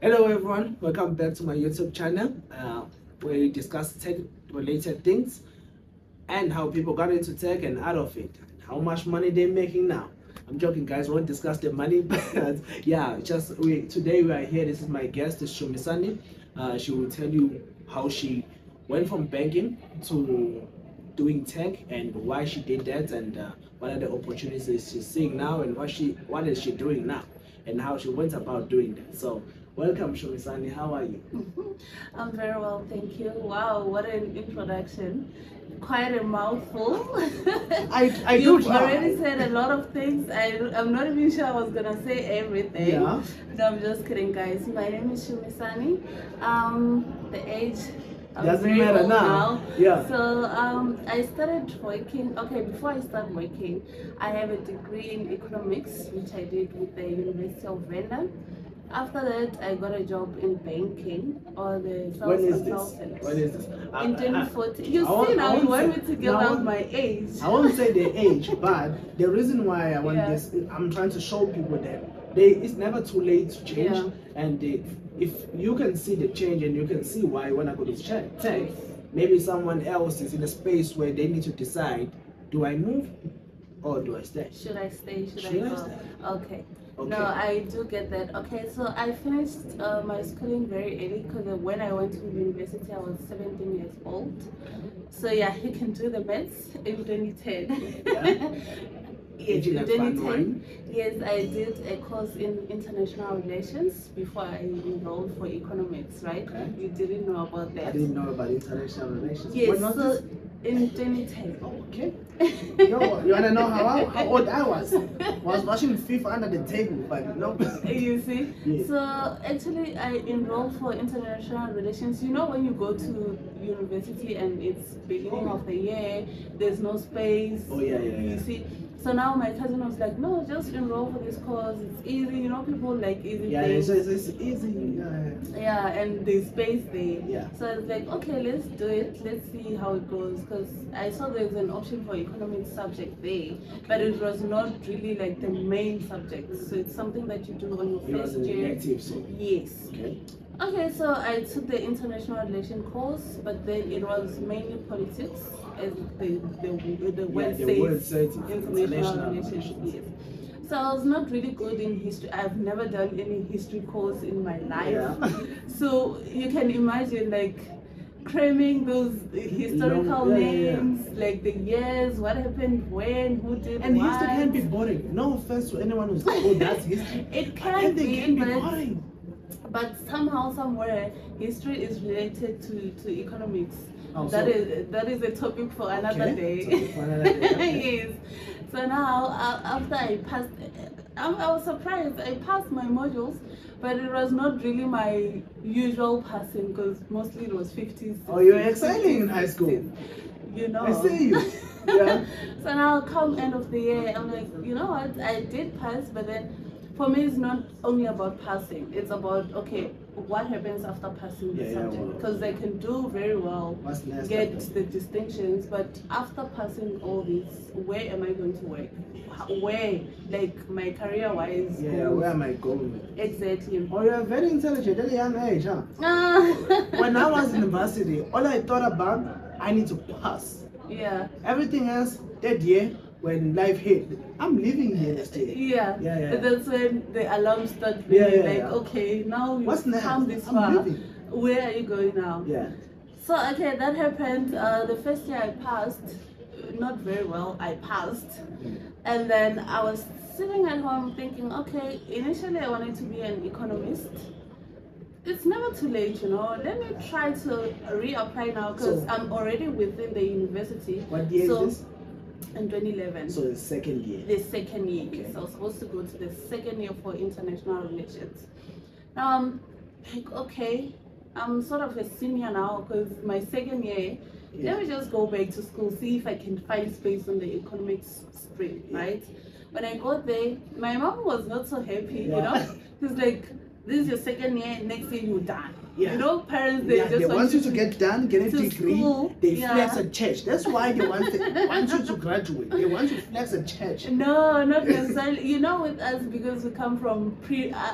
Hello everyone, welcome back to my YouTube channel where we discuss tech related things and how people got into tech and out of it, how much money they're making now. I'm joking guys, we won't discuss the money, but yeah, today we are here. This is my guest, Shumisani. She will tell you how she went from banking to doing tech and why she did that, and what are the opportunities she's seeing now, and what is she doing now and how she went about doing that. So welcome, Shumisani. How are you? I'm very well, thank you. Wow, what an introduction. Quite a mouthful. You've already said a lot of things. I'm not even sure I was going to say everything. Yeah. No, I'm just kidding, guys. My name is Shumisani. The age... Doesn't matter now. Yeah. So I started working. Okay, before I start working, I have a degree in economics, which I did with the University of Venda. After that, I got a job in banking or the sales consultant. When is this? In 2014. You see now, you want me to give out my age. I won't say the age, but the reason why I want this, I'm trying to show people that it's never too late to change. Yeah. And if you can see the change and you can see why when I go to tech, maybe someone else is in a space where they need to decide, do I move or do I stay? Should I stay? Should I go? Okay. No, I do get that. Okay, so I finished my schooling very early because when I went to university, I was 17 years old. So yeah, you can do the maths in 2010. Yeah. Yes, in 2010, yes, I did a course in international relations before I enrolled for economics, right? Okay. You didn't know about that. I didn't know about international relations. Yes, so in 2010. Oh, okay. You want to know how old I was? I was watching FIFA under the table, but no. You see? Yeah. So actually, I enrolled for international relations. You know, when you go to university and it's beginning of the year, there's no space. Oh yeah. You see? So now my cousin was like, no, just enroll for this course. It's easy. You know, people like easy things. Yeah, so it's easy. Yeah, and there's space there. Yeah. So I was like, okay, let's do it. Let's see how it goes. Because I saw there's an option for economics subject there, but it was not really like the main subject. So it's something that you do on your first year. Elective, so. Yes. Okay. Okay, so I took the international relation course, but then it was mainly politics, as the word says, international relations. Yes. So I was not really good in history. I've never done any history course in my life. Yeah. So you can imagine like cramming those historical names, like the years, what happened when, who did and what. History can be boring. No offense to anyone who's like, oh, that's history. It can be boring. But somehow, somewhere, history is related to economics. Oh, that is a topic for another day. Yes. So now, after I passed, I was surprised. I passed my modules, but it was not really my usual passing because mostly it was 50s. Oh, you were excelling in high school. You know. I see you. Yeah. So now, come end of the year, I'm like, you know what? I did pass, but then. For me, it's not only about passing. It's about, okay, what happens after passing the subject? Because I can do very well, get the distinctions, but after passing all this, where am I going to work? Where, like my career-wise? Yeah, where am I going? Exactly. Oh, you're very intelligent at a young age, huh? When I was in university, all I thought about, I need to pass. Yeah. Everything else, that year, when life hit, I'm living here next year. Yeah. That's when the alarm starts ringing. Okay, now you've come this far. Where are you going now? Yeah. So okay, that happened. The first year I passed, not very well. I passed, and then I was sitting at home thinking, okay, initially I wanted to be an economist. It's never too late, you know. Let me try to reapply now because I'm already within the university. What year is this? In 2011. So the second year? The second year. Okay. So I was supposed to go to the second year for international relations. Now like, okay, I'm sort of a senior now because my second year, let me just go back to school, see if I can find space on the economics stream, right? When I got there, my mom was not so happy, you know. She's like, this is your second year, next year you're done. Yeah. You know, parents, they just want you to get done, get a degree. School. They flex a church. That's why they want you to graduate. They want to flex a church. No, not necessarily. You know, with us, because we come from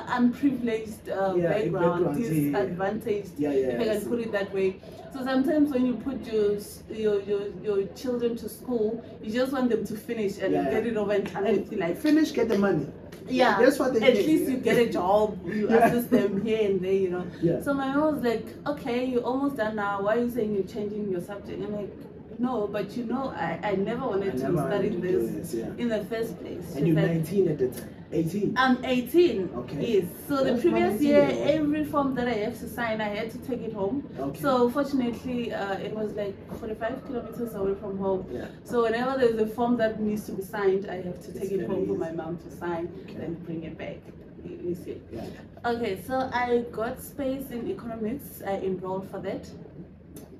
unprivileged background, disadvantaged, if I can put it that way. So sometimes when you put your children to school, you just want them to finish and get it over and done with. Like, finish, get the money. Yeah, that's what they at least you get a job, you assist them here and there, you know. So my mom was like, okay, you're almost done now, why are you saying you're changing your subject? I'm like, no, but you know, I never wanted to study this in the first place. And you're 19 at the time. 18? I'm 18. Okay. Yes. So the previous year, every form that I have to sign, I had to take it home. Okay. So fortunately, it was like 45 kilometers away from home. Yeah. So whenever there's a form that needs to be signed, I have to take it home for my mom to sign and bring it back. You see? Yeah. Okay, so I got space in economics. I enrolled for that.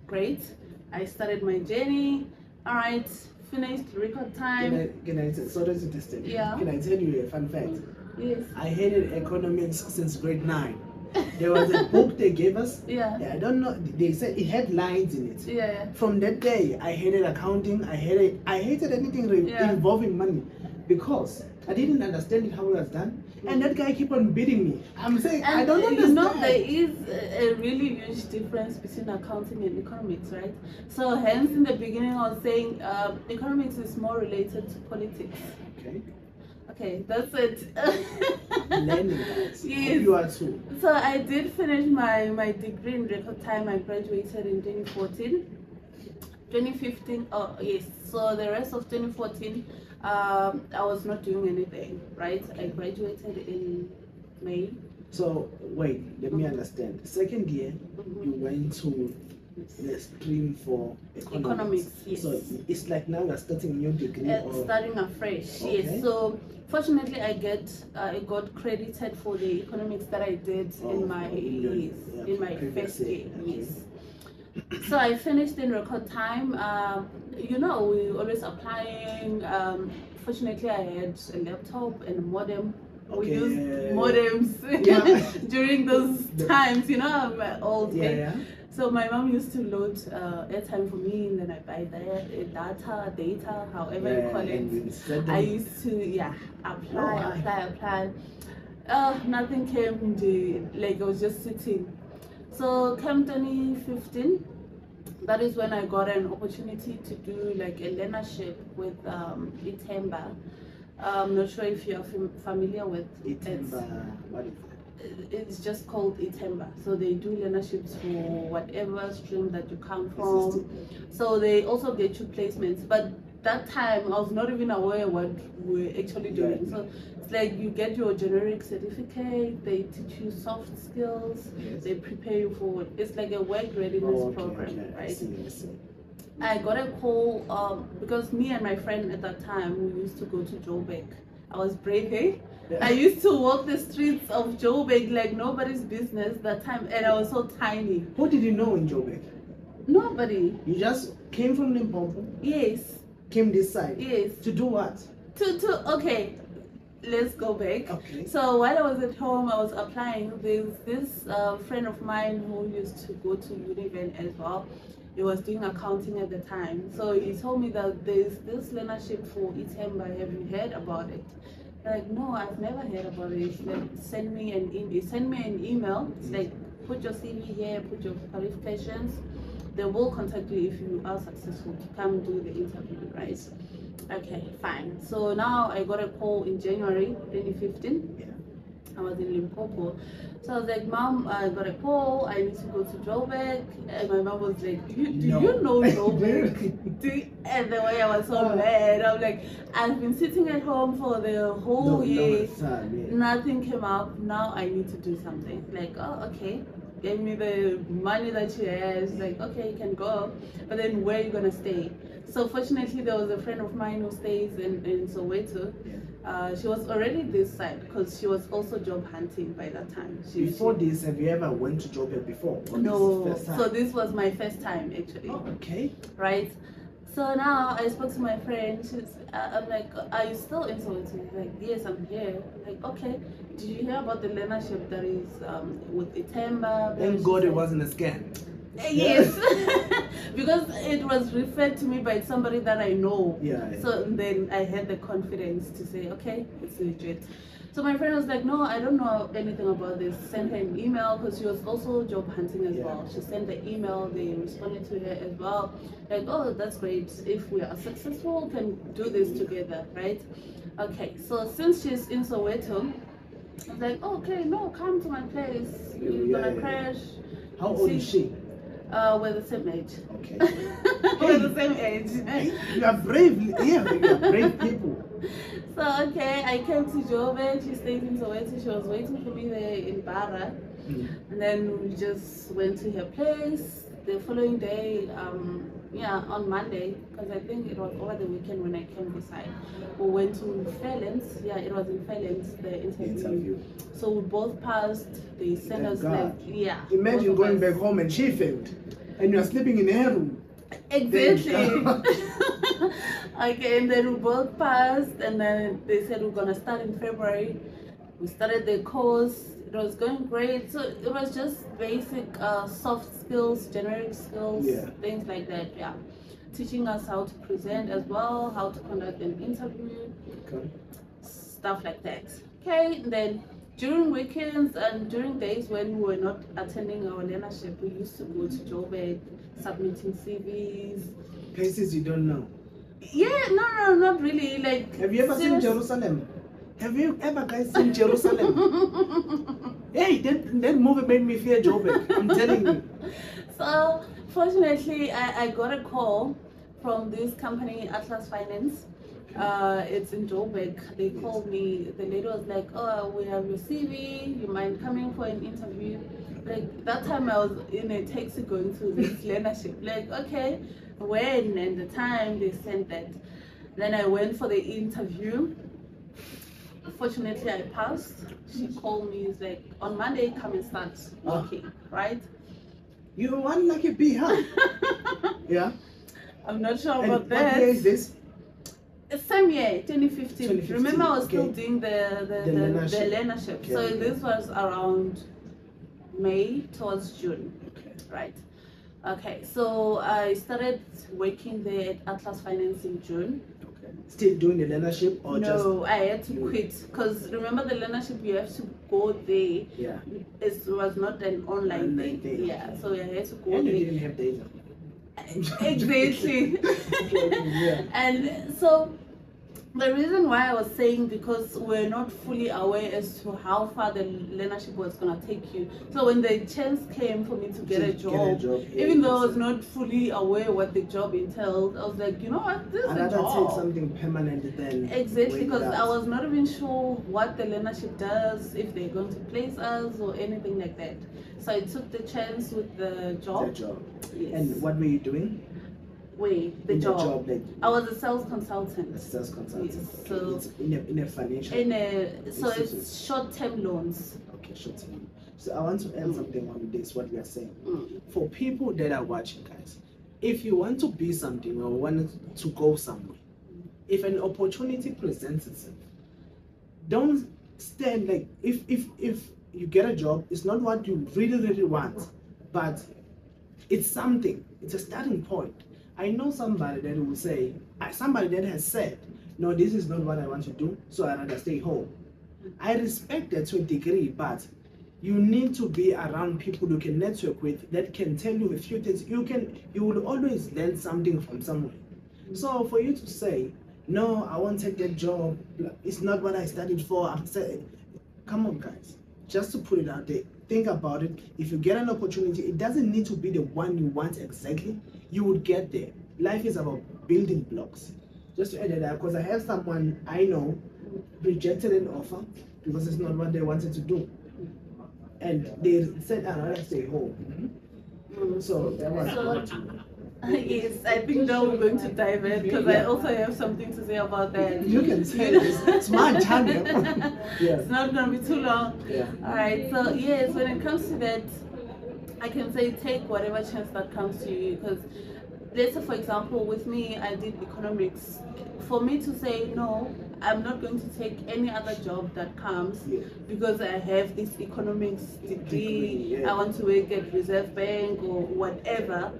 Great. I started my journey. All right. Finished record time. Can I sorry to disturb you? Yeah. Can I tell you a fun fact? Yes. I hated economics since grade 9. There was a book they gave us. Yeah. I don't know. They said it had lines in it. Yeah. From that day, I hated accounting. I hated anything involving money, because I didn't understand how it was done. And that guy keep on beating me. I'm saying, and I don't understand. You know, there is a really huge difference between accounting and economics, right? So hence in the beginning I was saying economics is more related to politics. Okay. Okay, that's it. Learning, guys. Yes. You are too. So I did finish my degree in record time. I graduated in 2014. 2015, oh yes, so the rest of 2014 I was not doing anything, right? I graduated in May. So wait, let me understand. Second year, you went to the stream for economics. Yes. So it's like now you're starting a new degree. Starting afresh. Okay. Yes. So fortunately, I got credited for the economics that I did in my first year. Yes. So I finished in record time. You know, we always applying. Fortunately, I had a laptop and a modem. We used modems during those times. You know, I'm old. So my mom used to load airtime for me, and then I buy data, however you call it. I used to apply. Nothing came. Like I was just sitting. So came 2015, that is when I got an opportunity to do like a learnership with ITEMBA. I'm not sure if you're familiar with ITEMBA. What is it? It's just called ITEMBA. So they do learnerships for whatever stream that you come from. So they also get you placements. But that time I was not even aware what we're actually doing. So it's like you get your generic certificate, they teach you soft skills, they prepare you for it's like a work readiness program, right? I see. I got a call because me and my friend at that time we used to go to Joburg. I was brave, eh? I used to walk the streets of Joburg like nobody's business that time, and I was so tiny. Who did you know in Joburg? Nobody. You just came from Limpopo? Yes. Came this side? Yes. To do what? Okay, let's go back. Okay. So while I was at home, I was applying. There's this friend of mine who used to go to Univen as well. He was doing accounting at the time. So he told me that there's this learnership for ITEMBA. Have you heard about it? Like, no, I've never heard about it. It's like, send me an email. It's like, put your CV here, put your qualifications. They will contact you if you are successful to come do the interview, right? Okay, fine. So now I got a call in January 2015. Yeah. I was in Limpopo. So I was like, Mom, I got a call. I need to go to Joburg. And my mom was like, do you know Joburg? And the way I was so mad, I'm like, I've been sitting at home for the whole year. Nothing came up. Now I need to do something. Like, oh, okay. Gave me the money that she has. Like, okay, you can go. But then where are you going to stay? So fortunately, there was a friend of mine who stays in Soweto. She was already this side because she was also job hunting by that time. Before this, have you ever went to Joburg before? No. So this was my first time actually. Oh, okay. Right. So now I spoke to my friend. I'm like, are you still in Soweto? She's like, yes, I'm here. I'm like, okay. Did you hear about the learnership that is with Itemba? Thank God it wasn't a scam. Yes, because it was referred to me by somebody that I know. Yeah. So then I had the confidence to say, okay, it's legit. So my friend was like, no, I don't know anything about this. Send her an email, because she was also job hunting as well. She sent the email, they responded to her as well. Like, oh, that's great. If we are successful, we can do this together, right? Okay, so since she's in Soweto, I was like, oh, okay, no, come to my place. We're gonna crash. How old is she? We're the same age. Okay. We're the same age. You are brave. Yeah, you are brave people. So, okay, I came to Joburg. She stayed in Soweto. She was waiting for me there in Bara. And then we just went to her place. The following day, on Monday, because I think it was over the weekend when I came this side, we went to Fairlands. Yeah, it was in Fairlands, the interview. So we both passed. They sent us Imagine going back home and she failed, and you are sleeping in her room. Exactly. Okay, and then we both passed, and then they said we're gonna start in February. We started the course. It was going great. So it was just basic soft skills, generic skills, things like that. Yeah, teaching us how to present as well, how to conduct an interview, stuff like that. Okay, and then during weekends and during days when we were not attending our learnership, we used to go to Joburg, submitting CVs. Places you don't know. Yeah, no, not really. Like, have you ever seen Jerusalem? Have you ever guys seen Jerusalem? Hey, that movie made me fear Joburg. I'm telling you. So, fortunately, I got a call from this company, Atlas Finance. It's in Joburg. They called me. The lady was like, oh, we have your CV. You mind coming for an interview? Like, that time I was in a taxi going to this learnership. Like, okay, when and the time they sent that. Then I went for the interview. Fortunately, I passed. She called me. It's like, on Monday, come and start working, right? You're one lucky bee, huh? Yeah. I'm not sure about that. What year is this? Same year, 2015. Remember, I was still doing the learnership. Okay, so this was around May towards June, right? Okay, so I started working there at Atlas Finance in June. Still doing the learnership, or no, I had to quit, because remember the learnership, you have to go there. Yeah. It was not an online thing. Yeah, so I had to go and there. You didn't have data. Exactly. And so the reason why I was saying, because we're not fully aware as to how far the learnership was going to take you. So when the chance came for me to get a job, even though I was not fully aware what the job entailed, I was like, you know what, this is a job. Take something permanent then. Exactly, because I was not even sure what the learnership does, if they're going to place us or anything like that. So I took the chance with the job. Yes. And what were you doing? The job. I was a sales consultant. A sales consultant. Yes. So it's in a financial. So it's short-term loans. Okay, short-term. So I want to add something on this. What we are saying for people that are watching, guys. If you want to be something or want to go somewhere, if an opportunity presents itself, don't stand like if you get a job, it's not what you really want, but it's something. It's a starting point. I know somebody that will say, somebody that has said, no, this is not what I want to do, so I'd rather stay home. I respect that to a degree, but you need to be around people you can network with that can tell you a few things. You will always learn something from somewhere. So for you to say, no, I won't take that job, it's not what I studied for, I'm saying, come on guys, just to put it out there. Think about it. If you get an opportunity, it doesn't need to be the one you want exactly. You would get there. Life is about building blocks. Just to add that, because I have someone I know rejected an offer because it's not what they wanted to do, and they said, "I'd rather stay home." So that was. Yes, I think now we're going to dive in, because I also have something to say about that. You can say it's my time. It's not going to be too long. Yeah. All right. So yes, when it comes to that, I can say take whatever chance that comes to you, because let's say for example with me, I did economics. For me to say no, I'm not going to take any other job that comes because I have this economics degree. I want to work at Reserve Bank or whatever.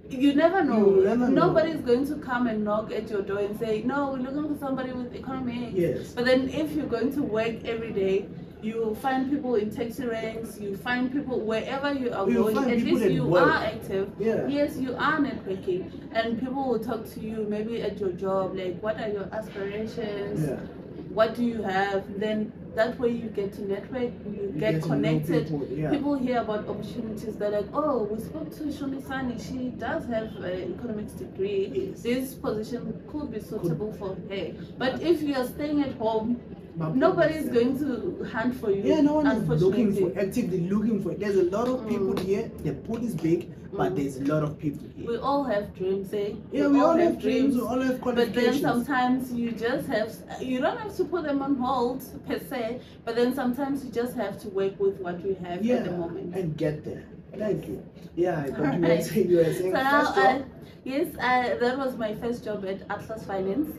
You never know. Nobody's going to come and knock at your door and say, no, we're looking for somebody with economics. But then if you're going to work every day, you find people in taxi ranks, you find people wherever you are going, at least you are active. Yes, you are networking, and people will talk to you maybe at your job, like what are your aspirations, what do you have. Then that way you get to network, you get connected. People hear about opportunities. They're like, oh, we spoke to Shumisani, she does have an economics degree. This position could be suitable for her. But if you are staying at home, nobody is going to hunt for you. No one is actively looking for it. There's a lot of people here. The pool is big, but there's a lot of people here. We all have dreams, eh? Yeah, we all have dreams. We all have qualifications. But then sometimes you just have, you don't have to put them on hold per se, but then sometimes you just have to work with what you have at the moment. And get there. Thank you. Yeah, but you were saying so now that was my first job at Atlas Finance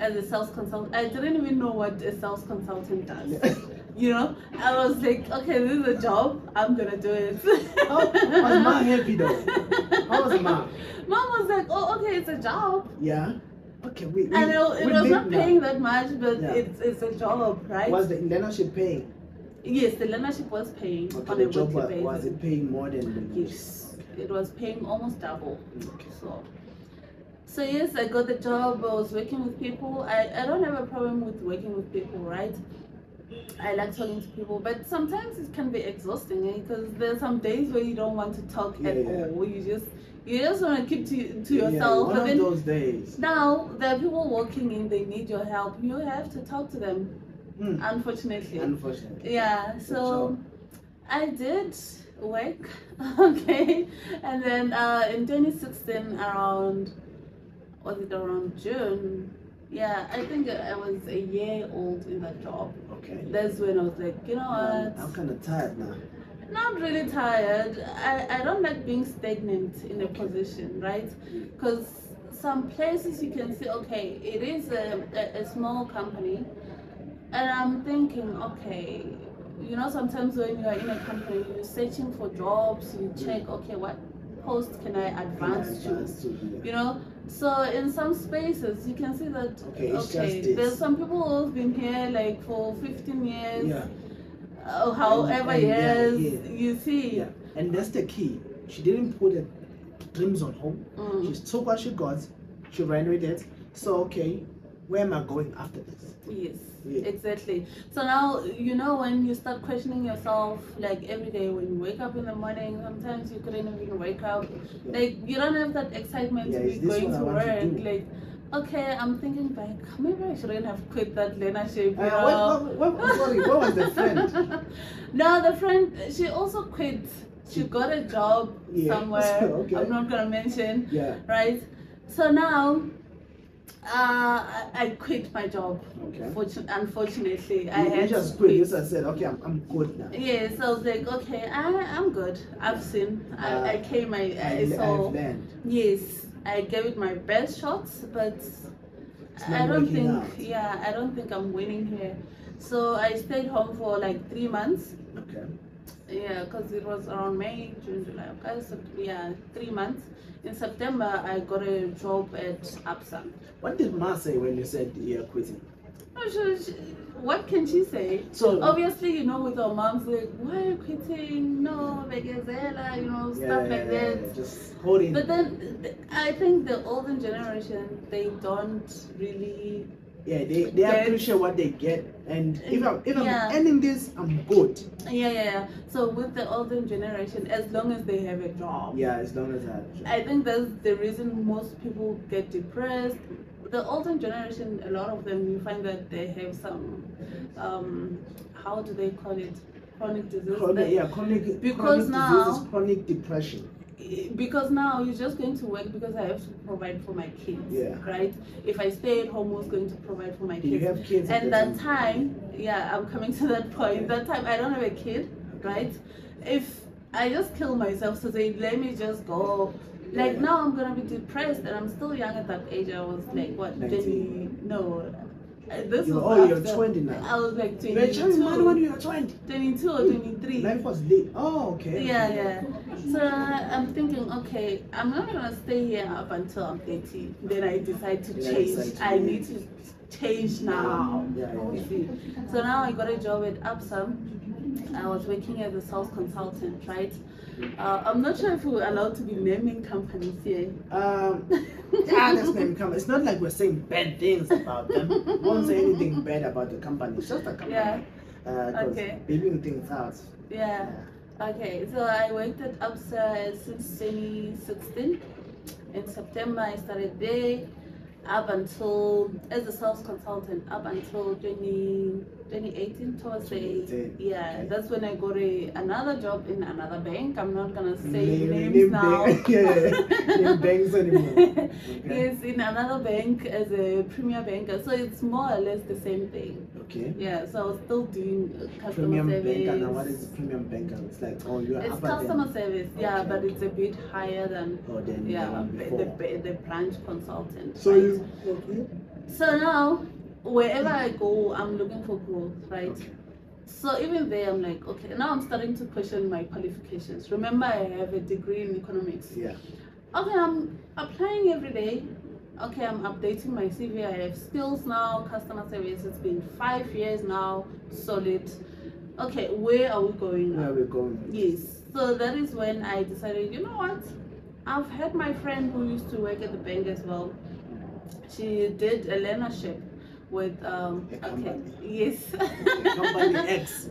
as a sales consultant. I didn't even know what a sales consultant does. You know, I was like, okay, this is a job, I'm gonna do it. Was mom happy though? How was mom? Mom was like, oh, okay, it's a job. Yeah. Okay, it was not paying that much, but it's a job, right? Was the learnership paying? Yes, the learnership was paying on a job weekly basis. Was it paying more than the learnership? Yes, it was paying almost double. So yes, I got the job. I was working with people. I don't have a problem with working with people, right? I like talking to people, but sometimes it can be exhausting because there's some days where you don't want to talk at all. You just want to keep to yourself. One of those days. Now there are people walking in, they need your help. You have to talk to them. Unfortunately. Yeah. So I did work, okay, and then in 2016 was it around June? Yeah, I think I was a year old in that job. Okay. That's when I was like, you know what? I'm kind of tired now. Not really tired. I don't like being stagnant in a position, right? Because some places you can see, okay, it is a small company, and I'm thinking, okay, you know, sometimes when you are in a company, you're searching for jobs, you check, okay, what post can I advance to? You know, so in some spaces you can see that okay, there's some people who've been here like for 15 years, however years, you see. And that's the key. She didn't put her dreams on hold. She took what she got, she ran with it. So okay, where am I going after this? Yes. Exactly. So now, you know, when you start questioning yourself, like every day when you wake up in the morning, sometimes you couldn't even wake up. Like, you don't have that excitement to be going to work. Like, okay, I'm thinking back, maybe I shouldn't have quit that learnership. What was the friend? No, the friend, she also quit. She got a job somewhere. I'm not going to mention. Right? So now, I quit my job. Unfortunately, I had just quit. You just said, okay, I'm good now. Yes, I was like, okay, I'm good. I've seen. I came. I saw. Yes, I gave it my best shots, but I don't think. I don't think I'm winning here. So I stayed home for like 3 months. Okay. Yeah, because it was around May, June, July, August. So, 3 months. In September, I got a job at APSA. What did Ma say when you said you're quitting? What can she say? So obviously, you know, with our moms, like, why are you quitting? No, begezela, you know, stuff like that. Just holding. But then I think the older generation, they don't really. Yeah, they appreciate what they get, and if I'm ending this, I'm good. Yeah. So with the older generation, as long as they have a job. Yeah, as long as I have a job. I think that's the reason most people get depressed. The older generation, a lot of them, you find that they have some, how do they call it? Chronic disease. Chronic disease is chronic depression. Because now you're just going to work because I have to provide for my kids, right? If I stay at home, who's going to provide for my kids? You have kids. And that time, I'm coming to that point. That time, I don't have a kid, right? If I just killed myself to say, let me just go. Like now I'm gonna be depressed, and I'm still young at that age. I was like, what, 20? No. This was you're 20 now. I was like 22. When you were 20? 22 or 23. Life was late. Oh, okay. Yeah. So I'm thinking, okay, I'm not gonna stay here up until I'm 30. Then I decide to change. I need to change now. You see. So now I got a job at ABSA. I was working as a sales consultant, right? I'm not sure if we're allowed to be naming companies here. Let's name companies. It's not like we're saying bad things about them. We won't say anything bad about the company. It's just a company. Yeah. Okay. Leaving things out. Yeah. Okay. So I worked at ABSA since 2016. In September, I started there. Up until, as a sales consultant, up until 2018, towards the, that's when I got another job in another bank. I'm not gonna say names now. Name banks anymore. Yes, in another bank as a premier banker. So it's more or less the same thing. Okay. Yeah, so I was still doing customer premium service. Banker. Now what is premium banker? It's like, oh, you're it's customer service, but it's a bit higher than the branch consultant. So So now wherever I go, I'm looking for growth, right? Okay. So even there, I'm like, okay, now I'm starting to question my qualifications. Remember, I have a degree in economics. Yeah. Okay, I'm applying every day. Okay, I'm updating my CV. I have skills now, customer service. It's been 5 years now, solid. Okay, where are we going now? Where are we going? Yes. So that is when I decided, you know what? I've had my friend who used to work at the bank as well. She did a learnership with company X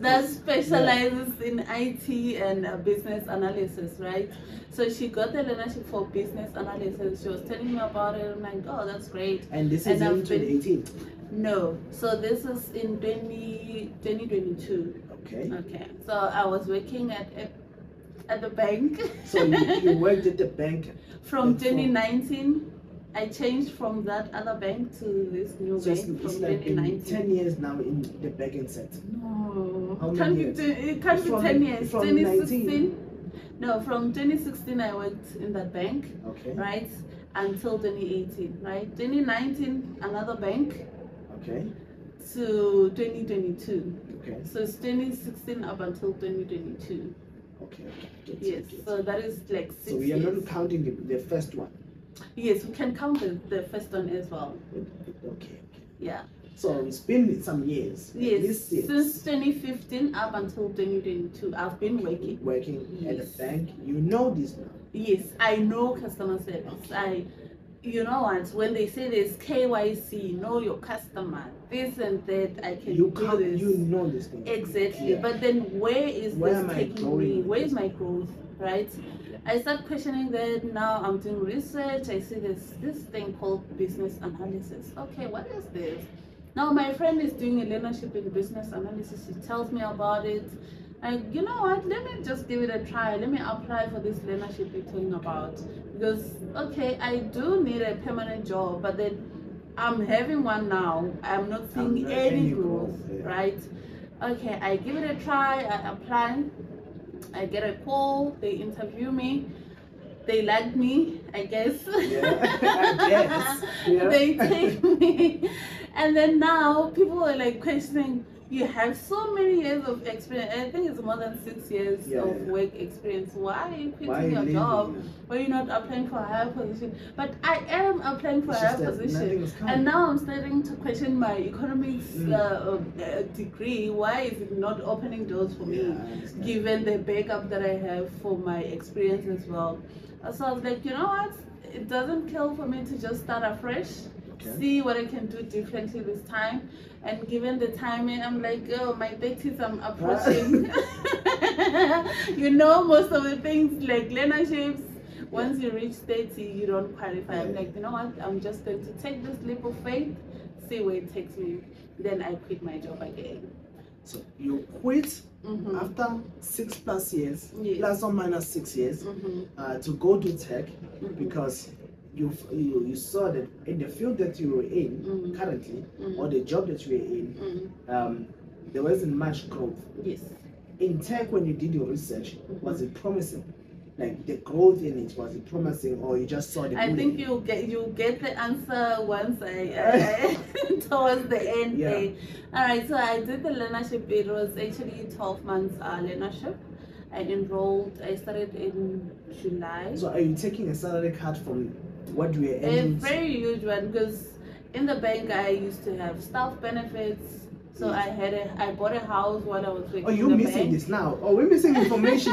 that specializes in IT and business analysis, right? So she got the learnership for business analysis. She was telling me about it. I'm like, oh, that's great. And this is in 2018? No, so this is in 2022. Okay, so I was working at the bank. So you worked at the bank from 2019. I changed from that other bank to this new bank from 2019. 10 years now in the banking sector. No, how many years? It can't be 10 years. From 2016. No, from 2016 I worked in that bank. Okay. Right, until 2018. Right, 2019 another bank. Okay. To 2022. Okay. So it's 2016 up until 2022. Okay. Yes. So that is like 6 years. So we are not counting the first one. Yes, we can count the first one as well. Okay. Yeah. So it's been some years. Yes, since 2015 up until 2022, I've been working. At the bank. You know this now. Yes, I know customer service. You know what? When they say there's KYC, know your customer, this and that, I can do this. You know this thing. Exactly. Yeah. But then where is this taking me? Where is my growth? Right? I start questioning that. Now I'm doing research. I see this thing called business analysis. Okay, what is this? Now my friend is doing a learnership in business analysis. She tells me about it. And you know what? Let me just give it a try. Let me apply for this learnership you're talking about. Because okay, I do need a permanent job, but then I'm having one now. I'm not seeing any growth, right? Okay, I give it a try. I apply. I get a call, they interview me, they like me, I guess. Yeah, I guess. Yeah. They take me. And then now people are like questioning, you have so many years of experience. I think it's more than 6 years of work experience. Why are you quitting your job? Why are you not applying for a higher position? But I am applying for a higher position. And now I'm starting to question my economics degree. Why is it not opening doors for me, given the backup that I have for my experience as well? So I was like, you know what? It doesn't kill for me to just start afresh. See what I can do differently this time. And given the timing, I'm like, oh, my 30s, I'm approaching. You know, most of the things like learnerships, once you reach 30, you don't qualify. I'm like, you know what? I'm just going to take this leap of faith, see where it takes me. Then I quit my job again. So you quit after 6+ years, plus or minus 6 years, to go to tech because you saw that in the field that you were in currently, or the job that you were in, there wasn't much growth. Yes. In tech, when you did your research, was it promising? Like the growth in it, was it promising, or you just saw the bullet? I think you get the answer once I towards the end. Yeah. All right, so I did the learnership. It was actually 12 months learnership. I started in July. So are you taking a salary cut from what you were earning? A very huge one, because in the bank I used to have staff benefits. So I bought a house while I was working. Oh, you're missing this now. Oh, we're missing information.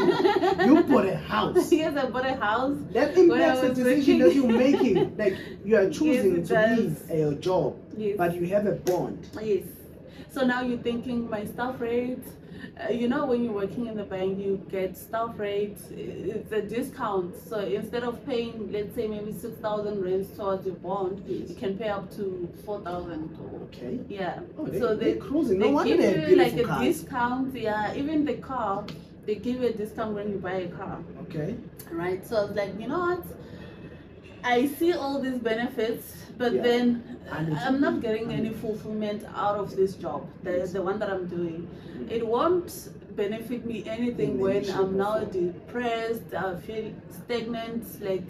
You bought a house. Yes, I bought a house. That impacts the decision that you're making. Like you are choosing to leave your job, but you have a bond. Yes. So now you're thinking my staff rate. You know, when you're working in the bank, you get staff rate. It's a discount. So instead of paying, let's say maybe 6,000 rands towards your bond, you can pay up to 4,000. Okay. Yeah. Oh, so they're cruising. They no give you like a cars. discount. Yeah. Even the car, they give you a discount when you buy a car. Okay. Right. So I was like, you know what? I see all these benefits, but then I'm not getting any fulfillment out of this job, the one that I'm doing. It won't benefit me anything when I'm now depressed, I feel stagnant. Like,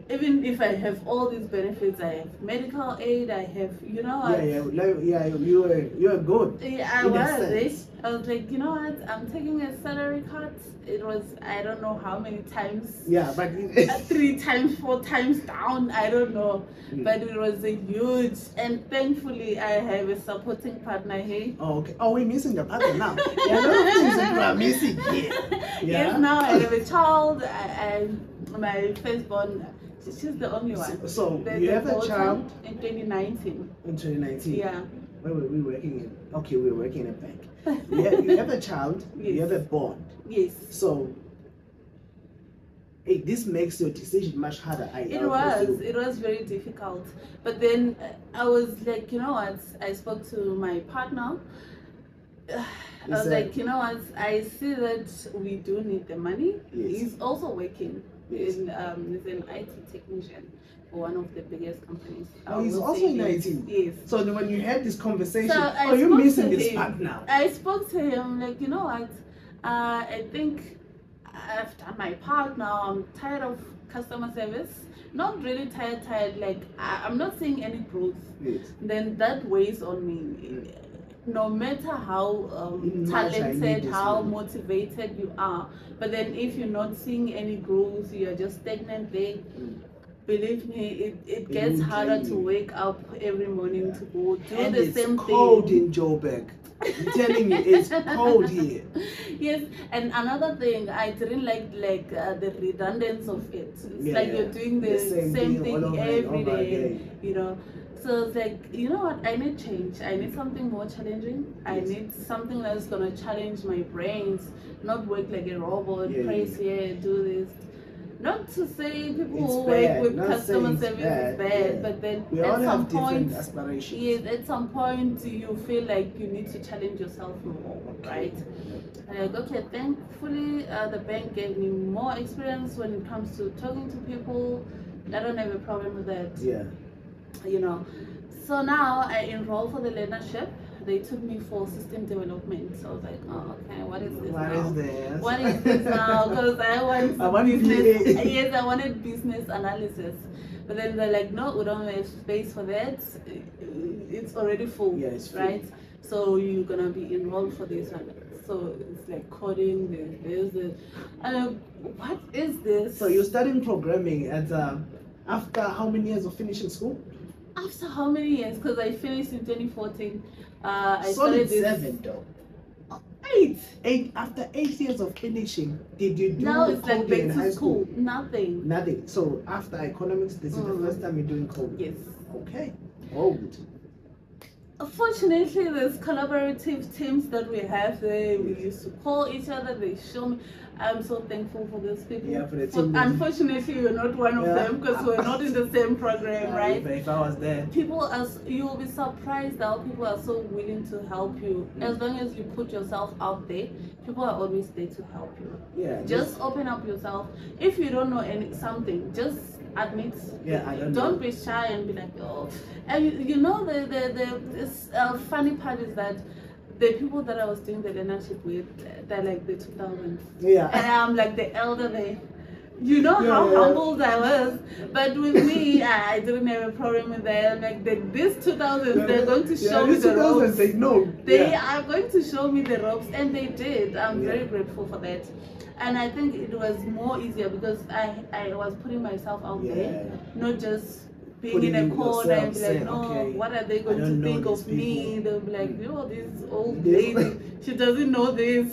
even if I have all these benefits, I have medical aid, I have, you know. You're good. Yeah, I was like, you know what? I'm taking a salary cut. It was, I don't know how many times. Yeah, but 3 times, 4 times down. I don't know, but it was a huge. And thankfully, I have a supporting partner here. Oh, okay. Oh, we're missing the partner now. There are a lot of things that we are missing here. Yeah. Yes, now I have a child. My firstborn. She's the only one. So you have a child in 2019. In 2019. Yeah. Where were we working in? Okay, we were working in a bank. You have a child. Yes. You have a bond. Yes. So this makes your decision much harder. It was very difficult. But then I was like, you know what? I spoke to my partner. I was like, you know what? I see that we do need the money. Yes. He's also working. Yes. He's an IT technician for one of the biggest companies. Oh, he's also in IT. Yes. So when you had this conversation, so you're missing this part now. I spoke to him like, you know what? I think I've done my part now. I'm tired of customer service. Not really tired. Like I'm not seeing any growth. Yes. Then that weighs on me. No matter how talented, how motivated you are, but then if you're not seeing any growth, you're just stagnant there. Believe me, it gets harder to wake up every morning to go do the same thing. It's cold in Joburg. I'm telling you, it's cold here. Yes, and another thing, I didn't like the redundancy of it. It's like you're doing the same thing every day, you know. So it's like, you know what, I need change. I need something more challenging. I need something that's gonna challenge my brains, not work like a robot, press here, do this. Not to say people who work with customer service is bad, but then we at all some have point, aspirations. yes, at some point you feel like you need to challenge yourself more, right? And like, okay, thankfully the bank gave me more experience when it comes to talking to people. I don't have a problem with that. Yeah. You know, so now I enrolled for the learnership. They took me for system development. So I was like, oh, okay, what is this now? What is this now? Because I want business. Yes, I wanted business analysis. But then they're like, no, we don't have space for that. It's already full, right? So you're gonna be enrolled for this one. So it's like coding. There's what is this? So you're studying programming at after how many years of finishing school? After how many years? Because I finished in 2014. I Solid started this 7 though. 8. After 8 years of finishing, did you do now it's like back in high to school? Nothing. Nothing. So after economics, this is the first time you're doing coding. Yes. Okay. Old. Fortunately, there's collaborative teams that we have there. We used to call each other. They show me. I'm so thankful for those people. Yeah, for the team. Unfortunately, you're not one of them because we're not in the same program, right? If I was there. You'll be surprised how people are so willing to help you. As long as you put yourself out there, people are always there to help you. Yeah. Just open up yourself. If you don't know something, just admit. Yeah, I don't be shy and be like, oh. And you know the funny part is that the people that I was doing the learnership with, they're like the 2000s. Yeah. And I'm like the elder there. You know how humbled I was, but with me, I didn't have a problem with them. Like this 2000s, they're going to show me the ropes. They are going to show me the ropes, and they did. I'm very grateful for that. And I think it was more easier because I was putting myself out there, not just being in a corner and be like, no, what are they going to think of me? They'll be like, this old lady, she doesn't know this.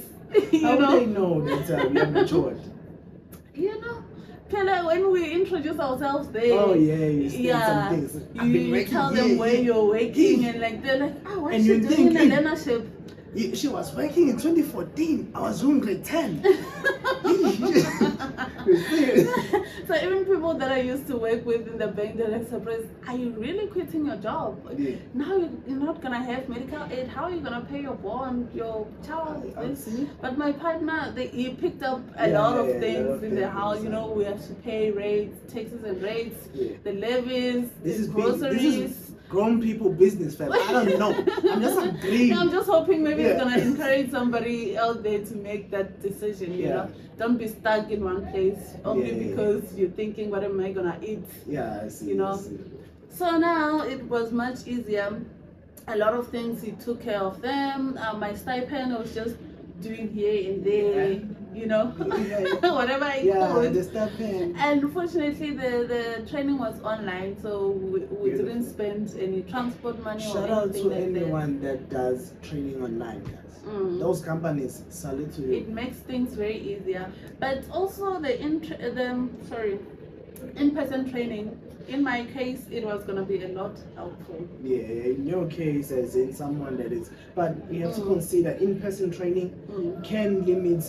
How do they know that we are matured? You know, when we introduce ourselves there, some things. You tell them where you're working, and like they're like, what is she doing in a learnership? She was working in 2014. I was doing grade 10. So even people that I used to work with in the bank, they're like surprised, are you really quitting your job? Now you're not gonna have medical aid. How are you gonna pay your bond, your child? But my partner, he picked up a lot of things in the house. You know, we have to pay rates, taxes and rates, the levies, the groceries. Grown people business, fam. I don't know. I'm just agreeing. I'm just hoping maybe it's gonna encourage somebody out there to make that decision. You know, don't be stuck in one place only because you're thinking, what am I gonna eat? I see. You know. So now it was much easier. A lot of things he took care of them. My stipend was just doing here and there. You know, whatever I could. The stipend. And fortunately, the training was online, so we didn't spend any transport money Shout or out anything to like anyone that does training online, guys. Those companies, salute to you. It makes things very easier. But also the in-person training, in my case, it was going to be a lot helpful. In your case, as in someone that is, but you have to consider in-person training can limit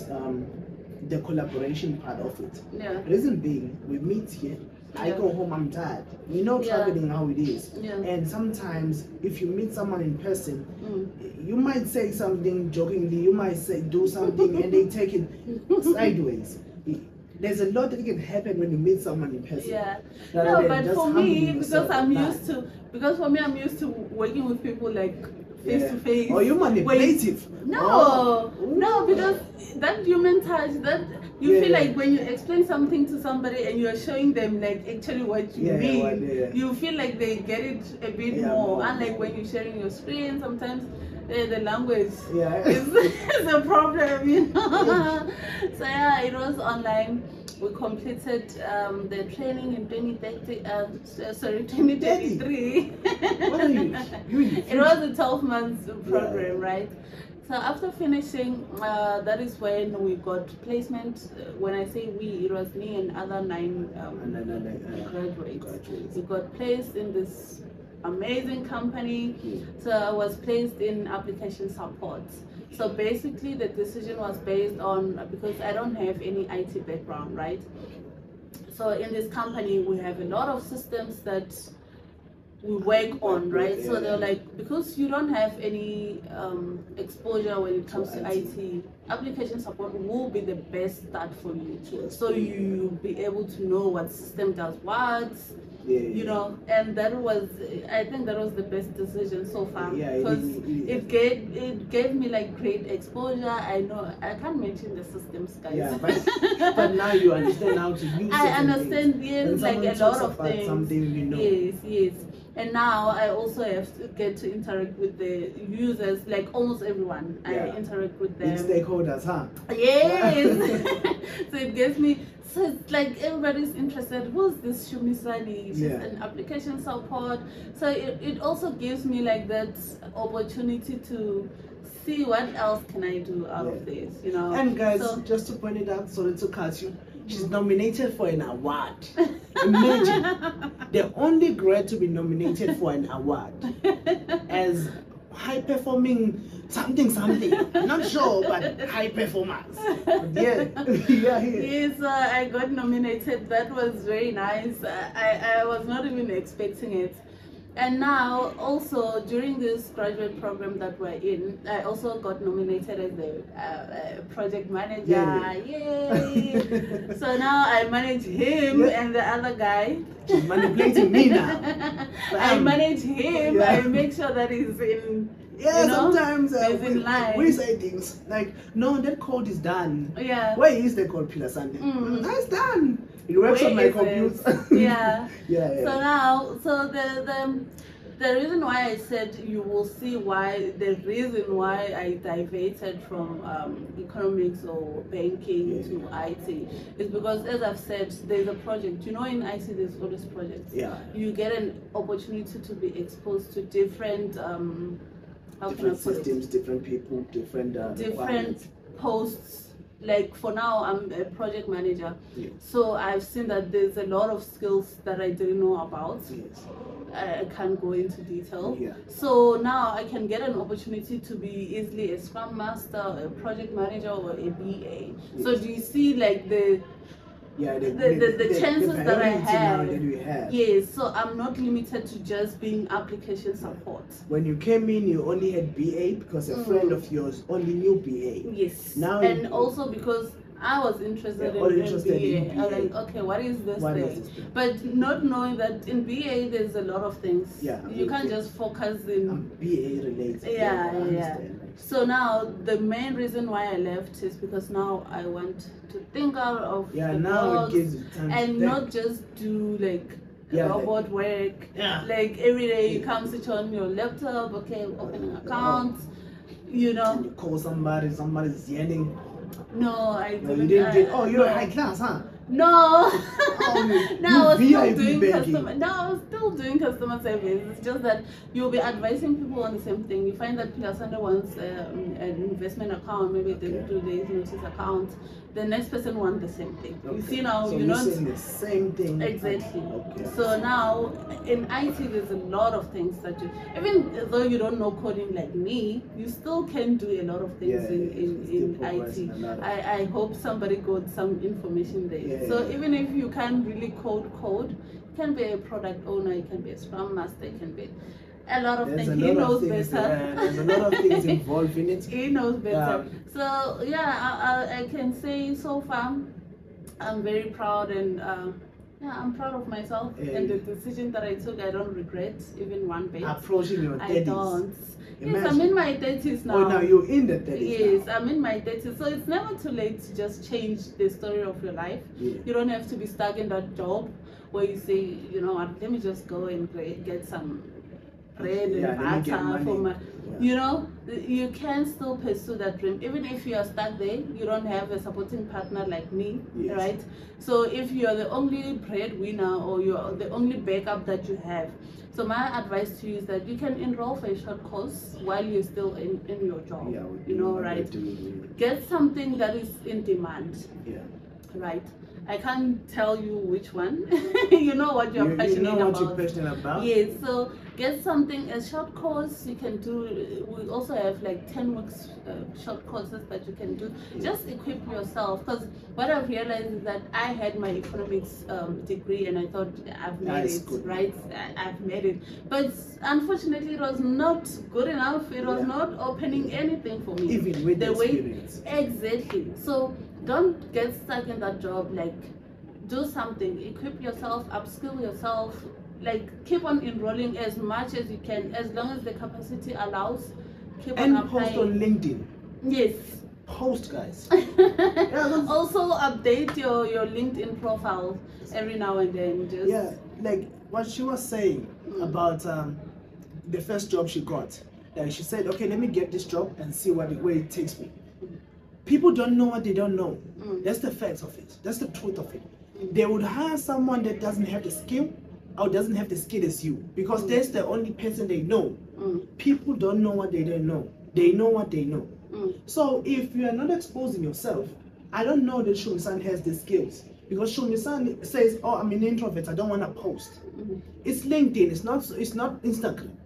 the collaboration part of it. Reason being, we meet here, I go home, I'm tired. You know traveling how it is. And sometimes if you meet someone in person, you might say something jokingly, you might do something and they take it sideways. There's a lot that can happen when you meet someone in person. No, but for me, because I'm used to working with people like face to face. Oh, you're manipulative. No, because that human touch, that you feel like when you explain something to somebody and you are showing them like actually what you mean, you feel like they get it a bit more. Unlike when you're sharing your screen, sometimes the language is a problem, you know. So it was online. We completed the training in 2023. What are you? It was a 12-month program, right? So after finishing, that is when we got placement. When I say we, it was me and other 9 graduates. We got placed in this amazing company. So I was placed in application support. So basically the decision was based on, because I don't have any IT background, right? So in this company we have a lot of systems that we work on, right? So they're like, because you don't have any exposure when it comes to IT, application support will be the best start for you. So you'll be able to know what system does what, you know, and that was, I think that was the best decision so far, because it gave me like great exposure. I know I can't mention the systems, guys, but now you understand how to use it. I understand like a lot of things. Something you know. Yes. And now I also have to get to interact with the users, like almost everyone. I interact with them. Stakeholders, huh? Yes. So it gives me, so it's like everybody's interested. Who's this Shumisani? She's an application support. So it also gives me like that opportunity to see what else can I do out of this, you know. And guys, just to point it out, sorry to cut you, she's nominated for an award. Imagine, the only grade to be nominated for an award as high performing something. Not sure, but high performance. Yes, I got nominated. That was very nice. I was not even expecting it. And now also during this graduate program that we're in, I also got nominated as the project manager. Yay! So now I manage him and the other guy. She's manipulating me now. I manage him. I make sure that he's in Yeah, you know? sometimes we we say things like, no, that code is done. Yeah. Where is the code, Pila Sunday? That's done. It works on my computer. Yeah. Yeah. So now, so the reason why I said you will see why, the reason why I diverted from economics or banking to IT is because, as I've said, there's a project. You know, in IT there's always projects. Yeah. You get an opportunity to be exposed to different different systems, different people, different posts. Like for now, I'm a project manager, yes. So I've seen that there's a lot of skills that I didn't know about. Yes. I can't go into detail. Yeah. So now I can get an opportunity to be easily a Scrum Master, a project manager, or a BA. Yes. So do you see like the chances that I have? Yes, so I'm not limited to just being application support. When you came in, you only had BA because a friend of yours only knew BA. Yes. Now and also because I was interested in BA. I was like, okay, what is this thing? But not knowing that in BA there's a lot of things. Yeah. You can't just focus in BA related. Yeah. So now the main reason why I left is because now I want to think out of the box and not just do like robot work. Yeah. Like every day you come sit on your laptop, okay, opening accounts, you know. And you call somebody's yelling. No, I didn't. No, you didn't get. Oh, you're high class, huh? No. I was still doing customer service. It's just that you'll be advising people on the same thing. You find that Pilasanda wants an investment account, maybe they do the notice account. The next person wants the same thing. Okay. You see now, so you're not saying the same thing. Exactly. Okay. So now in IT, there's a lot of things that you, even though you don't know coding like me, you still can do a lot of things in IT. I hope somebody got some information there. Yeah, so even if you can't really code, you can be a product owner, you can be a Scrum Master, you can be a lot of things. He knows better. There's a lot of things involved in it. He knows better. So yeah, I can say so far I'm very proud and I'm proud of myself and the decision that I took. I don't regret even one bit. Approaching your 30s. I don't. Yes, I'm in my 30s now. Oh, now you're in the 30s. Yes, I'm in my 30s. So it's never too late to just change the story of your life. Yeah. You don't have to be stuck in that job where you say, you know what, let me just go and get some bread and butter for my, you know, you can still pursue that dream. Even if you are stuck there, you don't have a supporting partner like me, right? So if you're the only breadwinner or you're the only backup that you have, so my advice to you is that you can enroll for a short course while you're still in your job, you know, right? Get something that is in demand, right? I can't tell you which one. You know what you're passionate about. You know what you're passionate about. Yes, so get something, a short course you can do. We also have like 10 weeks short courses that you can do. Just equip yourself, because what I've realized is that I had my economics degree and I thought I've made it, right? I've made it. But unfortunately it was not good enough. It was not opening anything for me. Even with the experience. Exactly. So don't get stuck in that job. Like, do something, equip yourself, upskill yourself, like keep on enrolling as much as you can, as long as the capacity allows. Keep on applying. Post on LinkedIn. Yes. Post, guys. Also update your LinkedIn profile every now and then. Just like what she was saying about the first job she got. Like she said, okay, let me get this job and see where it takes me. People don't know what they don't know. That's the facts of it. That's the truth of it. They would hire someone that doesn't have the skill or doesn't have the skill as you, because that's the only person they know. People don't know what they don't know. They know what they know. So if you are not exposing yourself, I don't know that Shumi-san has the skills, because Shumi-san says, oh, I'm an introvert, I don't want to post. It's LinkedIn, it's not Instagram.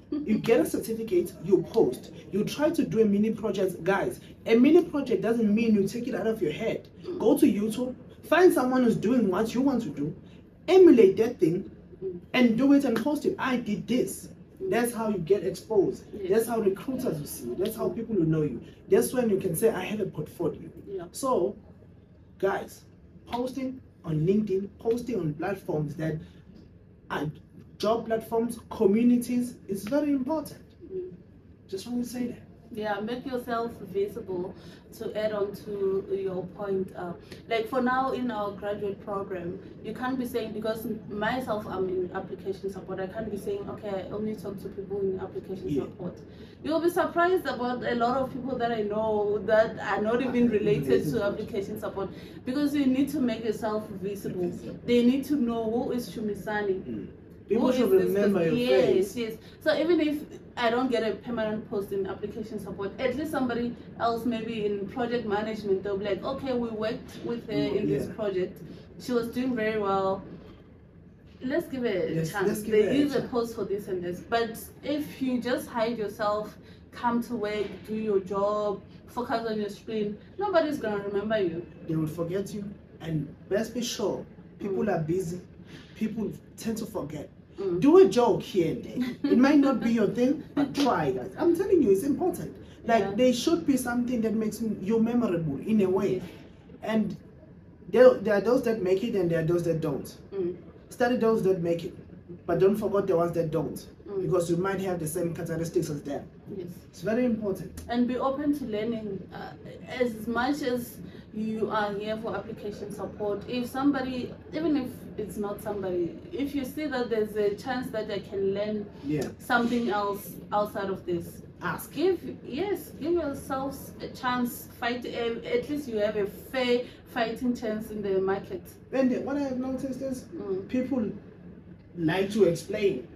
You get a certificate, you post, you try to do a mini project. Guys, a mini project doesn't mean you take it out of your head. Go to YouTube, find someone who's doing what you want to do, emulate that thing and do it and post it. I did this. That's how you get exposed. That's how recruiters will see you. That's how people will know you. That's when you can say, I have a portfolio. So guys, posting on LinkedIn, posting on platforms that are job platforms, communities, is very important. Just want to say that. Yeah, make yourself visible. To add on to your point, like for now in our graduate program, you can't be saying, because myself I'm in application support, I can't be saying, okay, I only talk to people in application support. You'll be surprised about a lot of people that I know that are not even related to application support, because you need to make yourself visible. They need to know who is Shumisani. People should remember your face. Yes. So even if I don't get a permanent post in application support, at least somebody else maybe in project management, they'll be like, okay, we worked with her in this project. She was doing very well. Let's give it a chance. There is a post for this and this. But if you just hide yourself, come to work, do your job, focus on your screen, nobody's going to remember you. They will forget you. And best be sure, people are busy. People tend to forget. Do a joke here and there. It might not be your thing, but try, guys. I'm telling you, it's important. Like, there should be something that makes you memorable in a way. And there are those that make it and there are those that don't. Study those that make it, but don't forget the ones that don't, because you might have the same characteristics as them. Yes. It's very important. And be open to learning. As much as you are here for application support, if somebody, even if it's not somebody, if you see that there's a chance that I can learn something else outside of this, ask. Give yourselves a chance. Fight. At least you have a fair fighting chance in the market. And what I have noticed is people like to explain.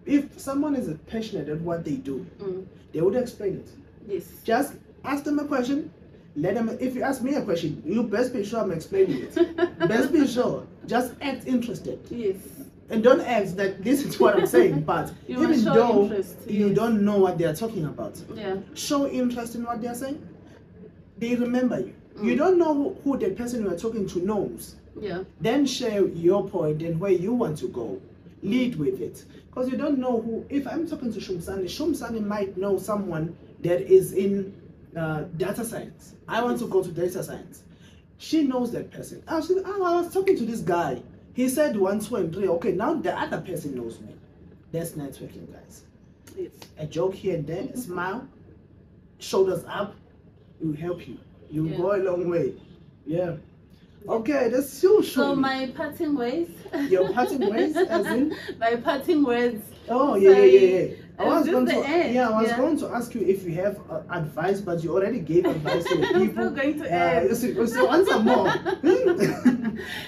If someone is passionate at what they do, they would explain it. Yes. Just ask them a question. Let them. If you ask me a question, you best be sure I'm explaining it. Best be sure. Just act interested. Yes. And don't ask that this is what I'm saying, but even though you don't know what they are talking about, show interest in what they are saying. They remember you. You don't know who the person you are talking to knows. Then share your point and where you want to go. Lead with it. Because you don't know who. If I'm talking to Shumsani might know someone that is in data science. I want to go to data science. She knows that person. I was talking to this guy. He said 1, 2, and 3. Okay, now the other person knows me. That's networking, guys. Yes. A joke here and there, a smile, shoulders up, it will help you. You will go a long way. Yeah. Okay, that's you. So my parting ways. Your parting ways, as in? My parting words. Oh yeah. I was going to ask you if you have advice, but you already gave advice to the people. I'm still going to add. So answer more.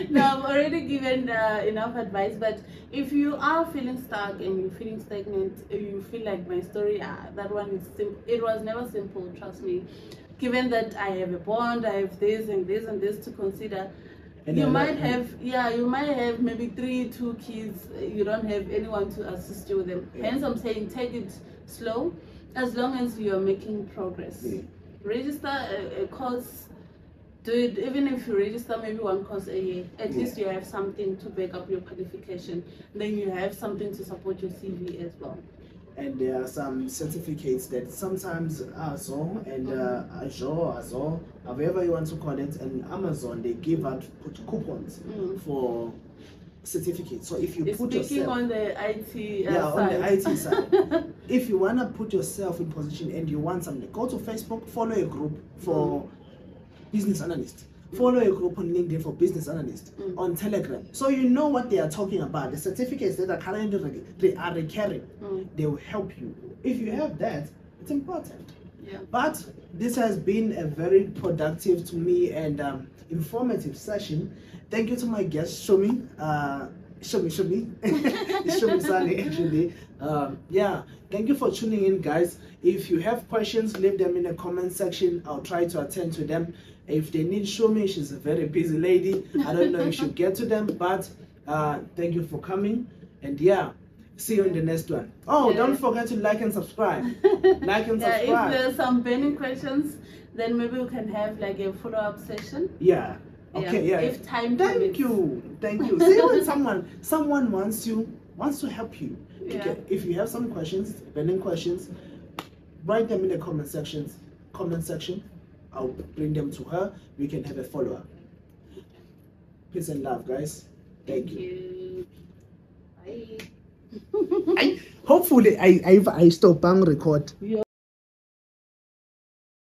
No, I've already given enough advice. But if you are feeling stuck and you're feeling stagnant, you feel like my story, that one is simple. It was never simple, trust me. Given that I have a bond, I have this and this and this to consider. And you might have maybe 2 kids, you don't have anyone to assist you with them. Hence I'm saying take it slow, as long as you're making progress. Register a course, do it, even if you register maybe 1 course a year, at least you have something to back up your qualification. Then you have something to support your CV as well. And there are some certificates that sometimes Azure and Azure, however you want to call it, and Amazon, they give out coupons for certificates. So if you put yourself on the IT side. on the IT side, if you want to put yourself in position and you want something, go to Facebook, follow a group for business analysts. Follow a group on LinkedIn for business analysts, on Telegram. So you know what they are talking about. The certificates that are currently recurring, they will help you. If you have that, it's important. But this has been a very productive to me and informative session. Thank you to my guest, Shumi. Shumi Sani, actually. Thank you for tuning in, guys. If you have questions, leave them in the comment section. I'll try to attend to them. If they need Shumi, she's a very busy lady. I don't know if she'll get to them, but thank you for coming. And see you in the next one. Don't forget to like and subscribe. Like and subscribe. If there's some burning questions, then maybe we can have like a follow-up session. If time permits. Thank you. See, when someone wants to help you. If you have some questions, burning questions, write them in the comment section. I'll bring them to her. We can have a follow-up. Peace and love, guys. Thank you. Bye. Hopefully I stop and record.